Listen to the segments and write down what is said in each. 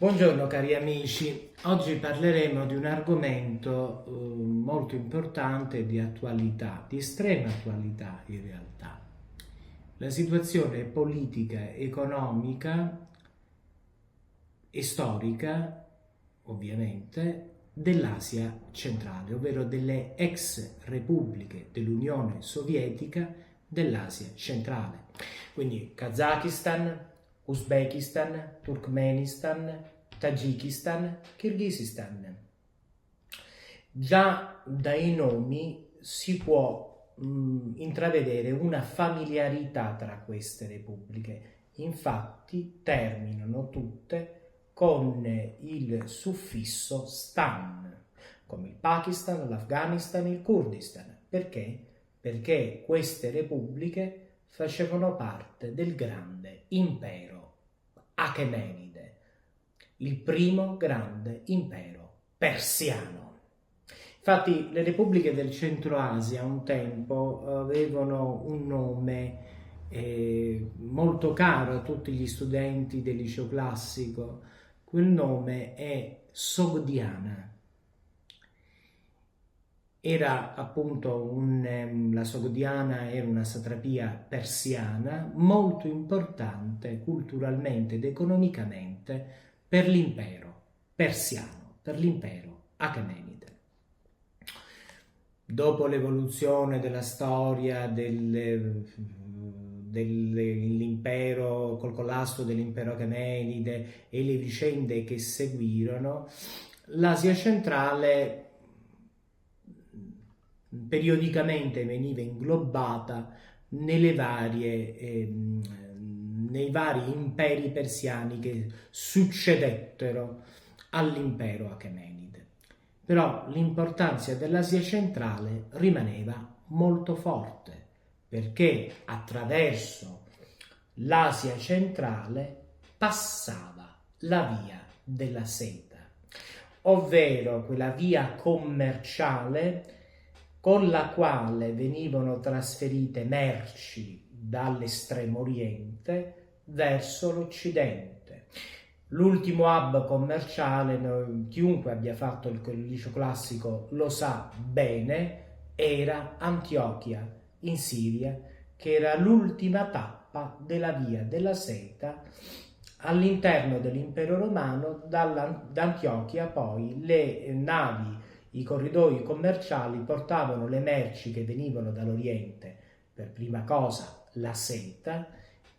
Buongiorno cari amici, oggi parleremo di un argomento molto importante di attualità, di estrema attualità in realtà. La situazione politica, economica e storica, ovviamente, dell'Asia centrale, ovvero delle ex repubbliche dell'Unione Sovietica dell'Asia centrale. Quindi Kazakistan, Uzbekistan, Turkmenistan, Tagikistan, Kirghizistan. Già dai nomi si può intravedere una familiarità tra queste repubbliche. Infatti terminano tutte con il suffisso stan, come il Pakistan, l'Afghanistan, il Kurdistan. Perché? Perché queste repubbliche facevano parte del grande impero Achemenide, il primo grande impero persiano. Infatti le repubbliche del Centro Asia un tempo avevano un nome molto caro a tutti gli studenti del liceo classico. Quel nome è Sogdiana. Era appunto la Sogdiana era una satrapia persiana molto importante culturalmente ed economicamente per l'impero persiano, per l'impero Achemenide. Dopo l'evoluzione della storia dell'impero, col collasso dell'impero Achemenide e le vicende che seguirono, l'Asia centrale periodicamente veniva inglobata nei vari imperi persiani che succedettero all'impero Achemenide. Però l'importanza dell'Asia centrale rimaneva molto forte, perché attraverso l'Asia centrale passava la via della seta, ovvero quella via commerciale con la quale venivano trasferite merci dall'estremo oriente verso l'occidente. L'ultimo hub commerciale, chiunque abbia fatto il liceo classico lo sa bene, era Antiochia in Siria, che era l'ultima tappa della via della seta all'interno dell'impero romano. Da Antiochia poi le navi, i corridoi commerciali portavano le merci che venivano dall'Oriente, per prima cosa la seta,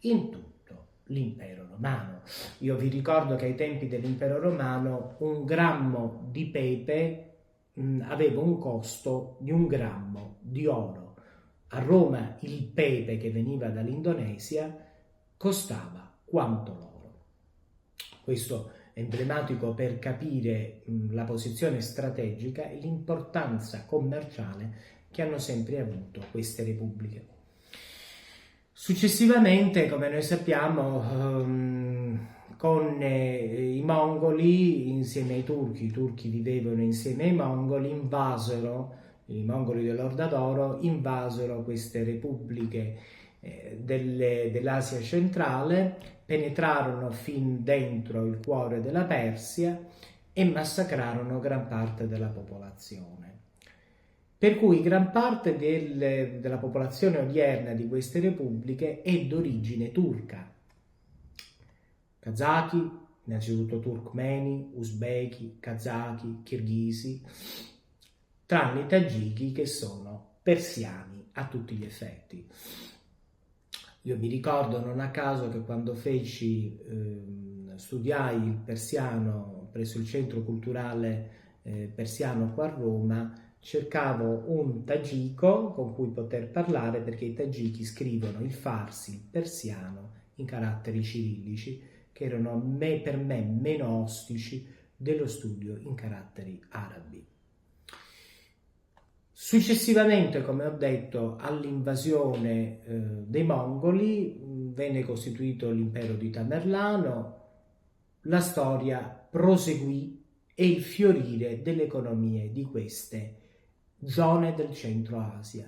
in tutto l'impero romano. Io vi ricordo che ai tempi dell'impero romano un grammo di pepe aveva un costo di un grammo di oro. A Roma il pepe che veniva dall'Indonesia costava quanto l'oro. Questo è emblematico per capire la posizione strategica e l'importanza commerciale che hanno sempre avuto queste repubbliche. Successivamente, come noi sappiamo, con i mongoli insieme ai turchi, i turchi vivevano insieme ai mongoli, i mongoli dell'Orda d'Oro invasero queste repubbliche dell'Asia centrale, penetrarono fin dentro il cuore della Persia e massacrarono gran parte della popolazione. Per cui gran parte della popolazione odierna di queste repubbliche è d'origine turca. Kazaki, innanzitutto turkmeni, uzbeki, kazaki, kirghisi, tranne i tagiki che sono persiani a tutti gli effetti. Io mi ricordo non a caso che quando studiai il persiano presso il centro culturale persiano qua a Roma, cercavo un tagico con cui poter parlare, perché i tagiki scrivono il farsi, il persiano, in caratteri cirillici, che erano per me meno ostici dello studio in caratteri arabi. Successivamente, come ho detto, all'invasione dei mongoli venne costituito l'impero di Tamerlano, la storia proseguì e il fiorire delle economie di queste zone del Centro Asia,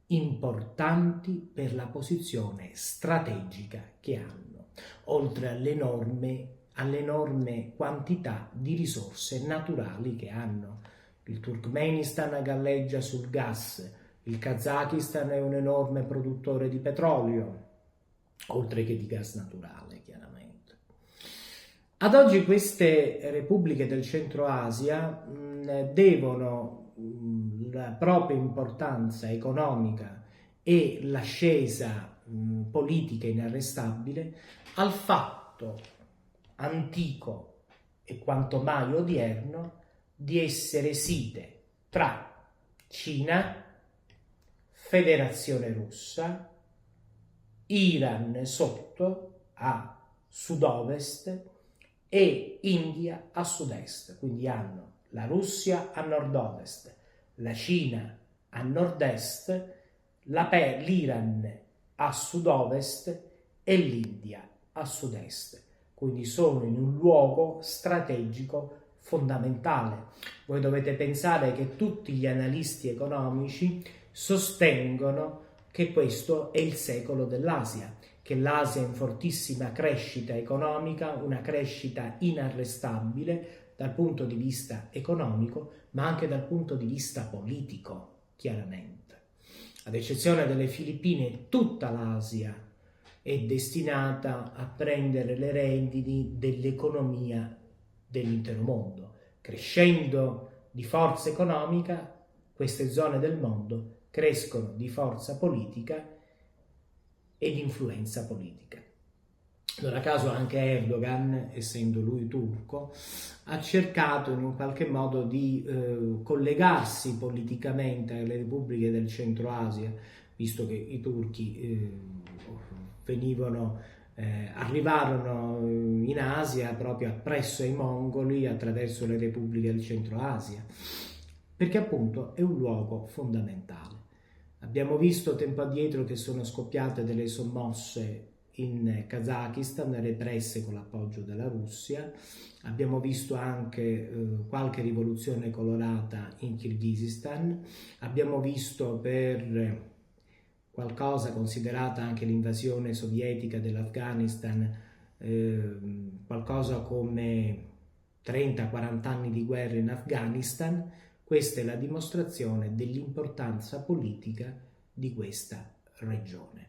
importanti per la posizione strategica che hanno, oltre all'enorme all'enorme quantità di risorse naturali che hanno. Il Turkmenistan galleggia sul gas, il Kazakistan è un enorme produttore di petrolio, oltre che di gas naturale, chiaramente. Ad oggi queste repubbliche del Centro Asia devono la propria importanza economica e l'ascesa politica inarrestabile al fatto antico e quanto mai odierno di essere site tra Cina, Federazione Russa, Iran sotto a sud-ovest e India a sud-est, quindi hanno la Russia a nord-ovest, la Cina a nord-est, l'Iran a sud-ovest e l'India a sud-est, quindi sono in un luogo strategico fondamentale. Voi dovete pensare che tutti gli analisti economici sostengono che questo è il secolo dell'Asia, che l'Asia è in fortissima crescita economica, una crescita inarrestabile dal punto di vista economico, ma anche dal punto di vista politico, chiaramente. Ad eccezione delle Filippine, tutta l'Asia è destinata a prendere le redini dell'economia dell'intero mondo. Crescendo di forza economica, queste zone del mondo crescono di forza politica e di influenza politica. Non a caso anche Erdogan, essendo lui turco, ha cercato in un qualche modo di collegarsi politicamente alle repubbliche del Centro Asia, visto che i turchi arrivarono in Asia proprio appresso ai mongoli attraverso le repubbliche del Centro Asia, perché appunto è un luogo fondamentale. Abbiamo visto tempo addietro che sono scoppiate delle sommosse in Kazakistan, represse con l'appoggio della Russia. Abbiamo visto anche qualche rivoluzione colorata in Kirghizistan. Abbiamo visto per qualcosa considerata anche l'invasione sovietica dell'Afghanistan, qualcosa come 30-40 anni di guerra in Afghanistan. Questa è la dimostrazione dell'importanza politica di questa regione.